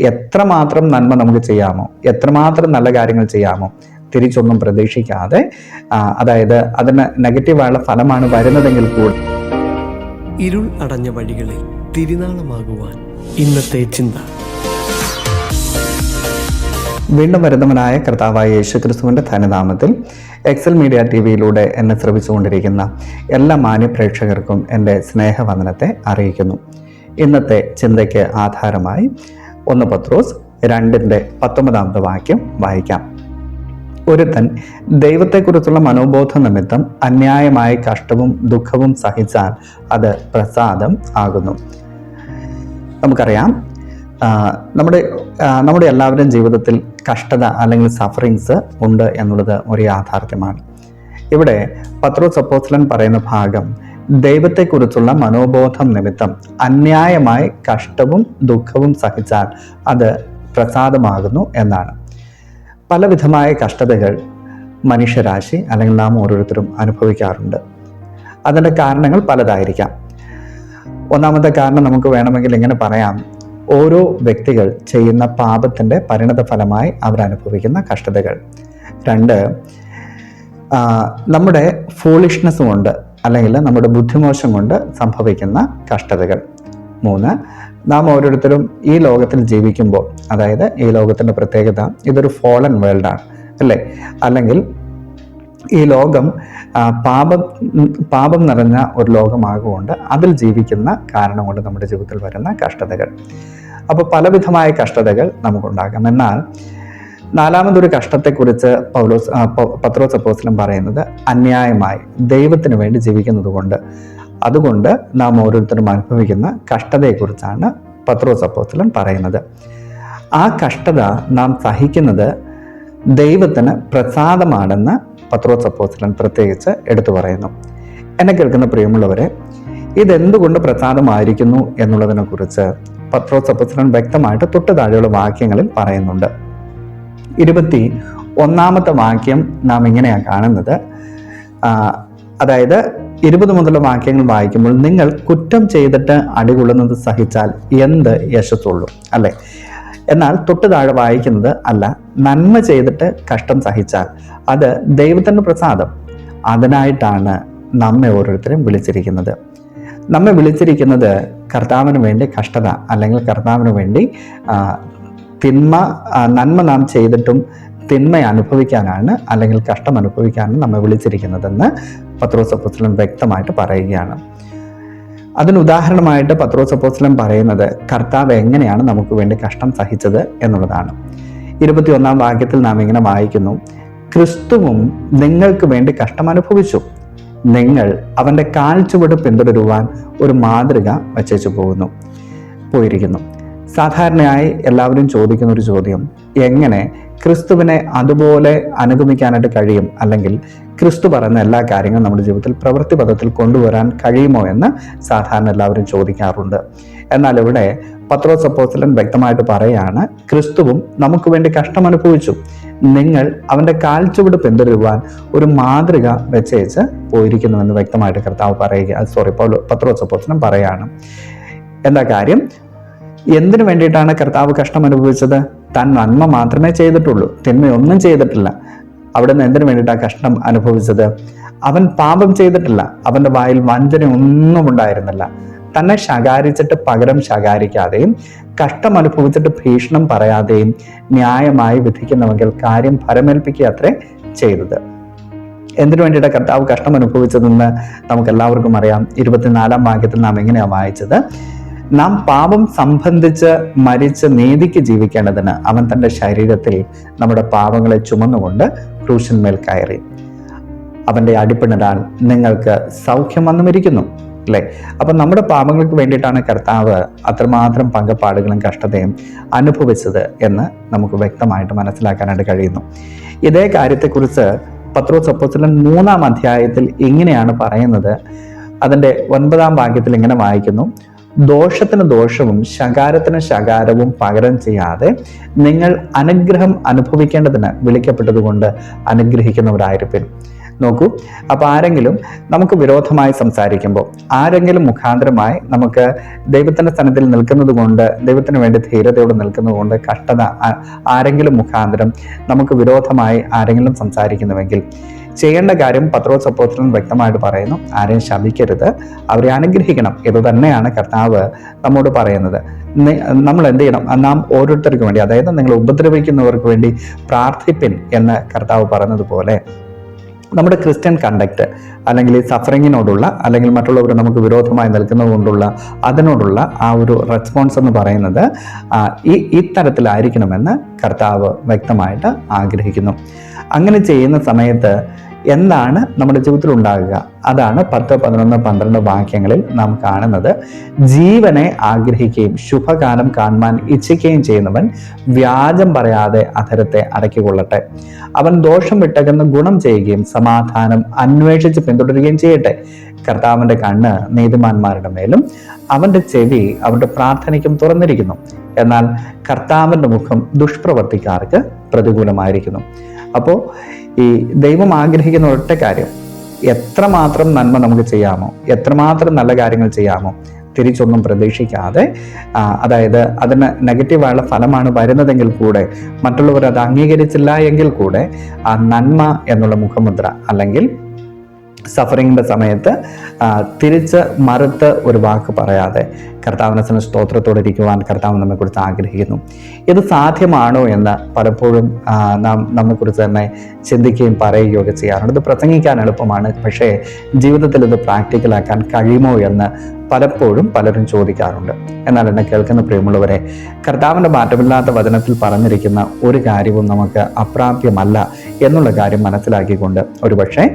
എത്രമാത്രം നന്മ നമുക്ക് ചെയ്യാമോ, എത്രമാത്രം നല്ല കാര്യങ്ങൾ ചെയ്യാമോ, തിരിച്ചൊന്നും പ്രതീക്ഷിക്കാതെ, അതായത് അതിന് നെഗറ്റീവായുള്ള ഫലമാണ് വരുന്നതെങ്കിൽ കൂടി ഇരുൾ അടഞ്ഞ വഴികളിൽ തിരുനാളമാകുവാൻ ഇന്നത്തെ ചിന്ത. വീണ്ടും വരുന്നവനായ കർത്താവായ യേശുക്രിസ്തുവിൻ്റെ ധന്യനാമത്തിൽ എക്സൽ മീഡിയ TV-യിലൂടെ എന്നെ ശ്രമിച്ചുകൊണ്ടിരിക്കുന്ന എല്ലാ മാന്യപ്രേക്ഷകർക്കും എൻ്റെ സ്നേഹവന്ദനത്തെ അറിയിക്കുന്നു. ഇന്നത്തെ ചിന്തയ്ക്ക് ആധാരമായി 1 പത്രോസ് 2:19 വാക്യം വായിക്കാം. ഒരുത്തൻ ദൈവത്തെക്കുറിച്ചുള്ള മനോബോധ നിമിത്തം അന്യായമായ കഷ്ടവും ദുഃഖവും സഹിച്ചാൽ അത് പ്രസാദം ആകുന്നു. നമുക്കറിയാം, നമ്മുടെ എല്ലാവരുടെയും ജീവിതത്തിൽ കഷ്ടത അല്ലെങ്കിൽ സഫറിങ്സ് ഉണ്ട് എന്നുള്ളത് ഒരു യാഥാർത്ഥ്യമാണ്. ഇവിടെ പത്രോസ് അപ്പോസ്തലൻ പറയുന്ന ഭാഗം ദൈവത്തെക്കുറിച്ചുള്ള മനോബോധം നിമിത്തം അന്യായമായി കഷ്ടവും ദുഃഖവും സഹിച്ചാൽ അത് പ്രസാദമാകുന്നു എന്നാണ്. പലവിധമായ കഷ്ടതകൾ മനുഷ്യരാശി അല്ലെങ്കിൽ നാം ഓരോരുത്തരും അനുഭവിക്കാറുണ്ട്. അതിൻ്റെ കാരണങ്ങൾ പലതായിരിക്കാം. ഒന്നാമത്തെ കാരണം നമുക്ക് വേണമെങ്കിൽ ഇങ്ങനെ പറയാം: ഓരോ വ്യക്തികൾ ചെയ്യുന്ന പാപത്തിൻ്റെ പരിണത ഫലമായി അവരനുഭവിക്കുന്ന കഷ്ടതകൾ. 2, നമ്മുടെ ഫൂളിഷ്നെസ് കൊണ്ട് അല്ലെങ്കിൽ നമ്മുടെ ബുദ്ധിമോശം കൊണ്ട് സംഭവിക്കുന്ന കഷ്ടതകൾ. 3, നാം ഓരോരുത്തരും ഈ ലോകത്തിൽ ജീവിക്കുമ്പോൾ, അതായത് ഈ ലോകത്തിൻ്റെ പ്രത്യേകത ഇതൊരു ഫോളൻ വേൾഡാണ് അല്ലേ, അല്ലെങ്കിൽ ഈ ലോകം പാപം നിറഞ്ഞ ഒരു ലോകമാകൊണ്ട് അതിൽ ജീവിക്കുന്ന കാരണം കൊണ്ട് നമ്മുടെ ജീവിതത്തിൽ വരുന്ന കഷ്ടതകൾ. അപ്പോൾ പലവിധമായ കഷ്ടതകൾ നമുക്കുണ്ടാകാം. എന്നാൽ നാലാമതൊരു കഷ്ടത്തെക്കുറിച്ച് പത്രോസ് അപ്പോസ്തലൻ പറയുന്നത് അന്യായമായി ദൈവത്തിന് വേണ്ടി ജീവിക്കുന്നത് കൊണ്ട്, അതുകൊണ്ട് നാം ഓരോരുത്തരും അനുഭവിക്കുന്ന കഷ്ടതയെക്കുറിച്ചാണ് പത്രോസ് അപ്പോസ്തലൻ പറയുന്നത്. ആ കഷ്ടത നാം സഹിക്കുന്നത് ദൈവത്തിന് പ്രസാദമാണെന്ന് പത്രോസ് അപ്പോസ്തലൻ പ്രത്യേകിച്ച് എടുത്തു പറയുന്നു. എന്നെ കേൾക്കുന്ന പ്രിയമുള്ളവരെ, ഇതെന്തുകൊണ്ട് പ്രസാദമായിരിക്കുന്നു എന്നുള്ളതിനെ കുറിച്ച് പത്രോസ് അപ്പോസ്തലൻ വ്യക്തമായിട്ട് തൊട്ട് താഴെയുള്ള വാക്യങ്ങളിൽ പറയുന്നുണ്ട്. 21 വാക്യം നാം ഇങ്ങനെയാണ് കാണുന്നത്. അതായത് 20 മുതലുള്ള വാക്യങ്ങൾ വായിക്കുമ്പോൾ, നിങ്ങൾ കുറ്റം ചെയ്തിട്ട് അടികൊള്ളുന്നത് സഹിച്ചാൽ എന്ത് യശസ്സുള്ളൂ അല്ലേ? എന്നാൽ തൊട്ട് താഴെ വായിക്കുന്നത് അല്ല, നന്മ ചെയ്തിട്ട് കഷ്ടം സഹിച്ചാൽ അത് ദൈവത്തിൻ്റെ പ്രസാദം. അതിനായിട്ടാണ് നമ്മെ ഓരോരുത്തരും വിളിച്ചിരിക്കുന്നത്. നമ്മെ വിളിച്ചിരിക്കുന്നത് കർത്താവിന് വേണ്ടി കഷ്ടത അല്ലെങ്കിൽ കർത്താവിന് വേണ്ടി നന്മ നാം ചെയ്തിട്ടും തിന്മ അനുഭവിക്കാനാണ് അല്ലെങ്കിൽ കഷ്ടം അനുഭവിക്കാനാണ് നമ്മെ വിളിച്ചിരിക്കുന്നതെന്ന് പത്രോസ് അപ്പോസ്തലൻ വ്യക്തമായിട്ട് പറയുകയാണ്. അതിന് ഉദാഹരണമായിട്ട് പത്രോസ് അപ്പോസ്തലൻ പറയുന്നത് കർത്താവ് എങ്ങനെയാണ് നമുക്ക് വേണ്ടി കഷ്ടം സഹിച്ചത് എന്നുള്ളതാണ്. 21 വാക്യത്തിൽ നാം ഇങ്ങനെ വായിക്കുന്നു: ക്രിസ്തുവും നിങ്ങൾക്ക് വേണ്ടി കഷ്ടം അനുഭവിച്ചു, നിങ്ങൾ അവൻ്റെ കാൽച്ചുവട് പിന്തുടരുവാൻ ഒരു മാതൃക വച്ചേച്ചു പോയിരിക്കുന്നു. സാധാരണയായി എല്ലാവരും ചോദിക്കുന്ന ഒരു ചോദ്യം: എങ്ങനെ ക്രിസ്തുവിനെ അതുപോലെ അനുഗമിക്കാനായിട്ട് കഴിയും, അല്ലെങ്കിൽ ക്രിസ്തു പറയുന്ന എല്ലാ കാര്യങ്ങളും നമ്മുടെ ജീവിതത്തിൽ പ്രവൃത്തി പദത്തിൽ കൊണ്ടുവരാൻ കഴിയുമോ എന്ന് സാധാരണ എല്ലാവരും ചോദിക്കാറുണ്ട്. എന്നാൽ ഇവിടെ പത്രോസ് അപ്പോസ്തലൻ വ്യക്തമായിട്ട് പറയുകയാണ്, ക്രിസ്തുവും നമുക്ക് വേണ്ടി കഷ്ടം അനുഭവിച്ചു, നിങ്ങൾ അവൻ്റെ കാൽച്ചുവട് പിന്തുടരുവാൻ ഒരു മാതൃക വെച്ചേച്ച് പോയിരിക്കുന്നുവെന്ന് വ്യക്തമായിട്ട് പത്രോസ് അപ്പോസ്തലൻ പറയുകയാണ്. എന്താ കാര്യം? എന്തിനു വേണ്ടിയിട്ടാണ് കർത്താവ് കഷ്ടം അനുഭവിച്ചത്? താൻ നന്മ മാത്രമേ ചെയ്തിട്ടുള്ളൂ, തിന്മയൊന്നും ചെയ്തിട്ടില്ല. അവിടെ നിന്ന് എന്തിനു വേണ്ടിയിട്ടാണ് കഷ്ടം അനുഭവിച്ചത്? അവൻ പാപം ചെയ്തിട്ടില്ല, അവൻ്റെ വായിൽ വഞ്ചന ഒന്നും ഉണ്ടായിരുന്നില്ല. തന്നെ ശകാരിച്ചിട്ട് പകരം ശകാരിക്കാതെയും കഷ്ടം അനുഭവിച്ചിട്ട് ഭീഷണം പറയാതെയും ന്യായമായി വിധിക്കുന്നവെങ്കിൽ കാര്യം ഫലമേൽപ്പിക്കുക അത്രേ ചെയ്തത്. എന്തിനു വേണ്ടിയിട്ടാണ് കർത്താവ് കഷ്ടം അനുഭവിച്ചതെന്ന് നമുക്ക് എല്ലാവർക്കും അറിയാം. 24 വാക്യത്തിൽ നാം എങ്ങനെയാണ് വായിച്ചത്: നാം പാപം സംബന്ധിച്ച് മരിച്ച് നീതിക്ക് ജീവിക്കേണ്ടതിന് അവൻ തൻ്റെ ശരീരത്തിൽ നമ്മുടെ പാപങ്ങളെ ചുമന്നുകൊണ്ട് ക്രൂശിന്മേൽ കയറി. അവൻ്റെ അടിപ്പിണരാൽ നിങ്ങൾക്ക് സൗഖ്യം വന്നുമിരിക്കുന്നു അല്ലേ? അപ്പം നമ്മുടെ പാപങ്ങൾക്ക് വേണ്ടിയിട്ടാണ് കർത്താവ് അത്രമാത്രം പങ്കപ്പാടുകളും കഷ്ടതയും അനുഭവിച്ചത് എന്ന് നമുക്ക് വ്യക്തമായിട്ട് മനസ്സിലാക്കാനായിട്ട് കഴിയുന്നു. ഇതേ കാര്യത്തെക്കുറിച്ച് പത്രോസ് അപ്പോസ്തലൻ 3-ാം അധ്യായത്തിൽ ഇങ്ങനെയാണ് പറയുന്നത്. അതിൻ്റെ 9-ാം വാക്യത്തിൽ ഇങ്ങനെ വായിക്കുന്നു: ദോഷത്തിന് ദോഷവും ശകാരത്തിന് ശകാരവും പകരം ചെയ്യാതെ നിങ്ങൾ അനുഗ്രഹം അനുഭവിക്കേണ്ടതിന് വിളിക്കപ്പെട്ടതുകൊണ്ട് അനുഗ്രഹിക്കുന്നവരായിരിക്കും. നോക്കൂ, അപ്പോൾ ആരെങ്കിലും നമുക്ക് വിരോധമായി സംസാരിക്കുമ്പോൾ, ആരെങ്കിലും മുഖാന്തരമായി നമുക്ക് ദൈവത്തിൻ്റെ സന്നിധിയിൽ നിൽക്കുന്നത് കൊണ്ട്, ദൈവത്തിന് വേണ്ടി ധീരതയോടെ നിൽക്കുന്നത് കൊണ്ട് കഷ്ടത ആരെങ്കിലും മുഖാന്തരം നമുക്ക് വിരോധമായി ആരെങ്കിലും സംസാരിക്കുന്നുവെങ്കിൽ ചെയ്യേണ്ട കാര്യം പത്രോസ് അപ്പോസ്തലൻ വ്യക്തമായിട്ട് പറയുന്നു, ആരെയും ശപിക്കരുത്, അവരെ അനുഗ്രഹിക്കണം. ഇത് തന്നെയാണ് കർത്താവ് നമ്മോട് പറയുന്നത്. നമ്മൾ എന്ത് ചെയ്യണം? നാം ഓരോരുത്തർക്കും വേണ്ടി, അതായത് നിങ്ങൾ ഉപദ്രവിക്കുന്നവർക്ക് വേണ്ടി പ്രാർത്ഥിപ്പിൻ എന്ന് കർത്താവ് പറഞ്ഞതുപോലെ നമ്മുടെ ക്രിസ്ത്യൻ കണ്ടക്ട്, അല്ലെങ്കിൽ ഈ സഫറിങ്ങിനോടുള്ള, അല്ലെങ്കിൽ മറ്റുള്ളവർ നമുക്ക് വിരോധമായി നിൽക്കുന്നത് കൊണ്ടുള്ള അതിനോടുള്ള ആ ഒരു റെസ്പോൺസ് എന്ന് പറയുന്നത് ഇത്തരത്തിലായിരിക്കണമെന്ന് കർത്താവ് വ്യക്തമായിട്ട് ആഗ്രഹിക്കുന്നു. അങ്ങനെ ചെയ്യുന്ന സമയത്ത് എന്താണ് നമ്മുടെ ജീവിതത്തിൽ ഉണ്ടാകുക? അതാണ് 10, 11, 12 വാക്യങ്ങളിൽ നാം കാണുന്നത്. ജീവനെ ആഗ്രഹിക്കുകയും ശുഭകാലം കാണുവാൻ ഇച്ഛിക്കുകയും ചെയ്യുന്നവൻ വ്യാജം പറയാതെ അധരത്തെ അടക്കിക്കൊള്ളട്ടെ. അവൻ ദോഷം വിട്ടകന്ന് ഗുണം ചെയ്യുകയും സമാധാനം അന്വേഷിച്ച് പിന്തുടരുകയും ചെയ്യട്ടെ. കർത്താവിൻ്റെ കണ്ണ് നീതിമാന്മാരുടെ മേലും അവൻ്റെ ചെവി അവരുടെ പ്രാർത്ഥനയ്ക്കും തുറന്നിരിക്കുന്നു. എന്നാൽ കർത്താവിൻ്റെ മുഖം ദുഷ്പ്രവർത്തിക്കാർക്ക് പ്രതികൂലമായിരിക്കുന്നു. അപ്പോൾ ഈ ദൈവം ആഗ്രഹിക്കുന്ന ഒറ്റ കാര്യം, എത്രമാത്രം നന്മ നമുക്ക് ചെയ്യാമോ, എത്രമാത്രം നല്ല കാര്യങ്ങൾ ചെയ്യാമോ, തിരിച്ചൊന്നും പ്രതീക്ഷിക്കാതെ, അതായത് അതിന് നെഗറ്റീവായുള്ള ഫലമാണ് വരുന്നതെങ്കിൽ കൂടെ, മറ്റുള്ളവർ അത് അംഗീകരിച്ചില്ല എങ്കിൽ കൂടെ, ആ നന്മ എന്നുള്ള മുഖമുദ്ര, അല്ലെങ്കിൽ സഫറിങ്ങിൻ്റെ സമയത്ത് തിരിച്ച് മറുത്ത് ഒരു വാക്ക് പറയാതെ കർത്താവിനെ സ്തോത്രത്തോടെ ഇരിക്കുവാൻ കർത്താവ് നമ്മെക്കുറിച്ച് ആഗ്രഹിക്കുന്നു. ഇത് സാധ്യമാണോ എന്ന് പലപ്പോഴും നാം നമ്മെക്കുറിച്ച് തന്നെ ചിന്തിക്കുകയും പറയുകയൊക്കെ ചെയ്യാറുണ്ട്. ഇത് പ്രസംഗിക്കാൻ എളുപ്പമാണ്, പക്ഷേ ജീവിതത്തിൽ ഇത് പ്രാക്ടിക്കലാക്കാൻ കഴിയുമോ എന്ന് പലപ്പോഴും പലരും ചോദിക്കാറുണ്ട്. എന്നാൽ എന്നെ കേൾക്കുന്ന പ്രിയമുള്ളവരെ, കർത്താവിൻ്റെ മാറ്റമില്ലാത്ത വചനത്തിൽ പറഞ്ഞിരിക്കുന്ന ഒരു കാര്യവും നമുക്ക് അപ്രാപ്യമല്ല എന്നുള്ള കാര്യം മനസ്സിലാക്കിക്കൊണ്ട്, ഒരുപക്ഷെ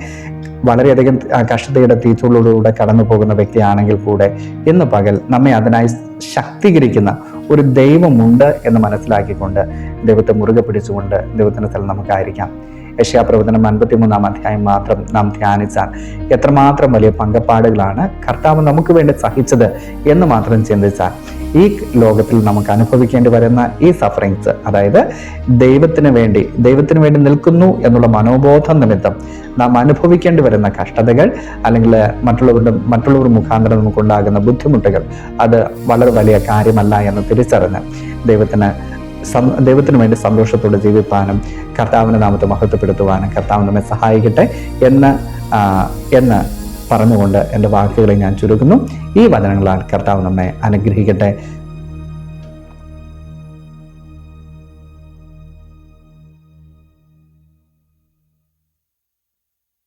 വളരെയധികം കഷ്ടതയുടെ തീച്ചുള്ളിലൂടെ കടന്നു പോകുന്ന വ്യക്തിയാണെങ്കിൽ കൂടെ ഇന്ന് പകൽ നമ്മെ അതിനായി ശക്തീകരിക്കുന്ന ഒരു ദൈവമുണ്ട് എന്ന് മനസ്സിലാക്കിക്കൊണ്ട് ദൈവത്തെ മുറുകെ പിടിച്ചുകൊണ്ട് ദൈവത്തിൻ്റെ സ്ഥലം നമുക്കായിരിക്കാം. യെശയ്യാപ്രവചനം 53-ാം അധ്യായം മാത്രം നാം ധ്യാനിച്ചാൽ എത്രമാത്രം വലിയ പങ്കപ്പാടുകളാണ് കർത്താവ് നമുക്ക് വേണ്ടി സഹിച്ചത് എന്ന് മാത്രം ചിന്തിച്ചാൽ ഈ ലോകത്തിൽ നമുക്ക് അനുഭവിക്കേണ്ടി വരുന്ന ഈ സഫറിങ്സ്, അതായത് ദൈവത്തിന് വേണ്ടി നിൽക്കുന്നു എന്നുള്ള മനോബോധം നിമിത്തം നാം അനുഭവിക്കേണ്ടി വരുന്ന കഷ്ടതകൾ, അല്ലെങ്കിൽ മറ്റുള്ളവർ മുഖാന്തരം നമുക്കുണ്ടാകുന്ന ബുദ്ധിമുട്ടുകൾ, അത് വളരെ വലിയ കാര്യമല്ല എന്ന് തിരിച്ചറിഞ്ഞ് ദൈവത്തിന് വേണ്ടി സന്തോഷത്തോടെ ജീവിപ്പാനും കർത്താവിൻ്റെ നാമത്തെ മഹത്വപ്പെടുത്തുവാനും കർത്താവ് നമ്മെ സഹായിക്കട്ടെ എന്ന് പറഞ്ഞുകൊണ്ട് എൻ്റെ വാക്കുകളെ ഞാൻ ചുരുക്കുന്നു. ഈ വചനങ്ങളാൽ കർത്താവ് നമ്മെ അനുഗ്രഹിക്കട്ടെ.